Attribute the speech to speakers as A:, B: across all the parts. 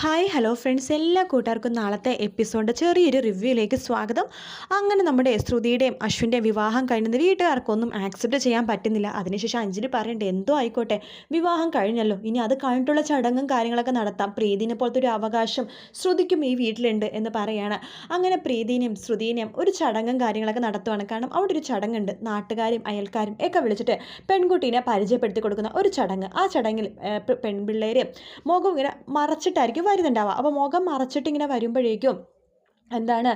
A: Hi hello friends, എല്ലാ കൂട്ടുകാർക്കും നാളത്തെ എപ്പിസോഡിൻ്റെ ചെറിയൊരു റിവ്യൂയിലേക്ക് സ്വാഗതം. അങ്ങനെ നമ്മുടെ ശ്രുതിയുടെയും അശ്വിൻ്റെയും വിവാഹം കഴിഞ്ഞത് വീട്ടുകാർക്കൊന്നും ആക്സെപ്റ്റ് ചെയ്യാൻ പറ്റുന്നില്ല. അതിനുശേഷം അഞ്ജലി പറയണ്ടേ, എന്തോ ആയിക്കോട്ടെ, വിവാഹം കഴിഞ്ഞല്ലോ, ഇനി അത് കഴിഞ്ഞിട്ടുള്ള ചടങ്ങും കാര്യങ്ങളൊക്കെ നടത്താം. പ്രീതിനെ പോലത്തെ ഒരു അവകാശം ശ്രുതിക്കും ഈ വീട്ടിലുണ്ട് എന്ന് പറയാണ്. അങ്ങനെ പ്രീതിനെയും ശ്രുതിനെയും ഒരു ചടങ്ങും കാര്യങ്ങളൊക്കെ നടത്തുവാണ്. കാരണം അവിടെ ഒരു ചടങ്ങുണ്ട്, നാട്ടുകാരും അയൽക്കാരും ഒക്കെ വിളിച്ചിട്ട് പെൺകുട്ടീനെ പരിചയപ്പെടുത്തി കൊടുക്കുന്ന ഒരു ചടങ്ങ്. ആ ചടങ്ങിൽ പെൺപിള്ളേർ മുഖം ഇങ്ങനെ മറച്ചിട്ടായിരിക്കും വരുന്നുണ്ടാവുക. അപ്പോൾ മുഖം മറച്ചിട്ട് ഇങ്ങനെ വരുമ്പോഴേക്കും എന്താണ്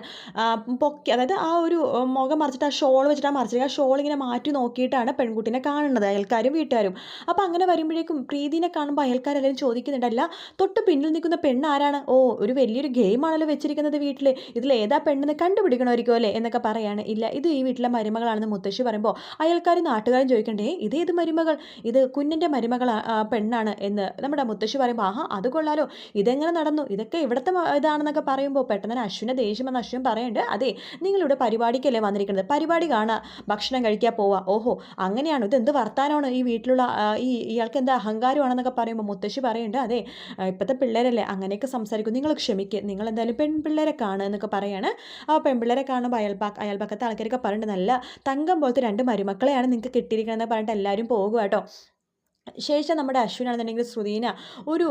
A: പൊക്കി, അതായത് ആ ഒരു മുഖം മറിച്ചിട്ട് ആ ഷോൾ വെച്ചിട്ട് മറിച്ചിട്ട് ആ ഷോൾ ഇങ്ങനെ മാറ്റി നോക്കിയിട്ടാണ് പെൺകുട്ടീനെ കാണുന്നത്, അയൽക്കാരും വീട്ടുകാരും. അപ്പോൾ അങ്ങനെ വരുമ്പോഴേക്കും പ്രീതിനെ കാണുമ്പോൾ അയൽക്കാരെല്ലാവരും ചോദിക്കുന്നുണ്ടല്ല, തൊട്ട് പിന്നിൽ നിൽക്കുന്ന പെണ്ണ് ആരാണ്? ഓ, ഒരു വലിയൊരു ഗെയിമാണല്ലോ വെച്ചിരിക്കുന്നത് വീട്ടിൽ, ഇതിൽ ഏതാ പെണ്ണെന്ന് കണ്ടുപിടിക്കണമായിരിക്കും അല്ലേ എന്നൊക്കെ പറയാണ്. ഇല്ല, ഇത് ഈ വീട്ടിലെ മരുമകളാണെന്ന് മുത്തശ്ശി പറയുമ്പോൾ അയൽക്കാരും നാട്ടുകാരും ചോദിക്കണ്ടേ, ഇതേത് മരുമകൾ, ഇത് കുഞ്ഞിൻ്റെ മരുമകൾ പെണ്ണാണ് എന്ന് നമ്മുടെ മുത്തശ്ശി പറയുമ്പോൾ, ആഹാ അത് കൊള്ളാലോ, ഇതെങ്ങനെ നടന്നു, ഇതൊക്കെ ഇവിടുത്തെ ഇതാണെന്നൊക്കെ പറയുമ്പോൾ പെട്ടെന്ന് അശ്വിനെ ദേഷ്യം വന്ന അശ്വിൻ പറയുന്നുണ്ട്, അതെ നിങ്ങളിവിടെ പരിപാടിക്കല്ലേ വന്നിരിക്കുന്നത്, പരിപാടി കാണാൻ ഭക്ഷണം കഴിക്കാൻ പോവാ. ഓഹോ അങ്ങനെയാണോ, ഇതെന്ത് വർത്താനമാണ് ഈ വീട്ടിലുള്ള ഇയാൾക്ക് എന്താ അഹങ്കാരമാണെന്നൊക്കെ പറയുമ്പോൾ മുത്തശ്ശി പറയുന്നുണ്ട്, അതെ ഇപ്പോഴത്തെ പിള്ളേരല്ലേ അങ്ങനെയൊക്കെ സംസാരിക്കും, നിങ്ങൾ ക്ഷമിക്കുക, നിങ്ങൾ എന്തായാലും പെൺപിള്ളേരെ കാണുക എന്നൊക്കെ പറയാണ്. ആ പെൺപിള്ളേരെ കാണുമ്പോൾ അയൽപക്കത്തെ ആൾക്കാരൊക്കെ പറഞ്ഞിട്ട്, നല്ല തങ്കം പോലത്തെ രണ്ട് മരുമക്കളെയാണ് നിങ്ങൾക്ക് കിട്ടിയിരിക്കണമെന്ന് പറഞ്ഞിട്ട് എല്ലാവരും പോകുക കേട്ടോ. ശേഷം നമ്മുടെ അശ്വിനാണെന്നുണ്ടെങ്കിൽ ശ്രുതീന ഒരു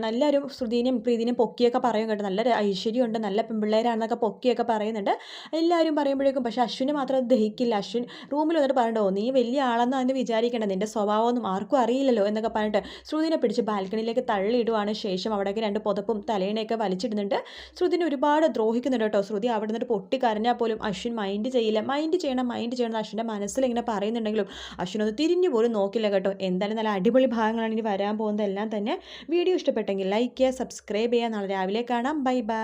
A: എല്ലാവരും ശ്രുതീനെയും പ്രീതിനെയും പൊക്കിയൊക്കെ പറയും കേട്ടോ, നല്ല ഐശ്വര്യമുണ്ട്, നല്ല പെൺപിള്ളേരാണെന്നൊക്കെ പൊക്കിയൊക്കെ പറയുന്നുണ്ട് എല്ലാവരും പറയുമ്പോഴേക്കും. പക്ഷേ അശ്വിന് മാത്രം അത് ദഹിക്കില്ല. അശ്വിൻ റൂമിൽ വന്നിട്ട് പറഞ്ഞോ, നീ വലിയ ആളെന്ന് അതിന് വിചാരിക്കേണ്ട, നിൻ്റെ സ്വഭാവമൊന്നും ആർക്കും അറിയില്ലല്ലോ എന്നൊക്കെ പറഞ്ഞിട്ട് ശ്രുതിനെ പിടിച്ച് ബാൽക്കണിയിലേക്ക് തള്ളിയിടുവാണ്. ശേഷം അവിടേക്ക് രണ്ട് പുതപ്പും തലേണയൊക്കെ വലിച്ചിടുന്നുണ്ട്. ശ്രുതിനെ ഒരുപാട് ദ്രോഹിക്കുന്നുണ്ട് കേട്ടോ. ശ്രുതി അവിടെ നിന്നിട്ട് പൊട്ടി കരഞ്ഞാൽ പോലും അശ്വിൻ മൈൻഡ് ചെയ്യില്ല. മൈൻഡ് ചെയ്യണം എന്ന് അശ്വിൻ്റെ മനസ്സിലിങ്ങനെ പറയുന്നുണ്ടെങ്കിലും അശ്വിനൊന്ന് തിരിഞ്ഞു പോലും നോക്കില്ല കേട്ടോ. എന്തായാലും നല്ല അടിപൊളി ഭാഗങ്ങളാണ് ഇനി വരാൻ പോകുന്നതെല്ലാം തന്നെ. വീഡിയോ ഇഷ്ടപ്പെട്ടെങ്കിൽ ലൈക്ക് ചെയ്യുക, സബ്സ്ക്രൈബ് ചെയ്യുക. നാളെ രാവിലെ കാണാം. Bye bye.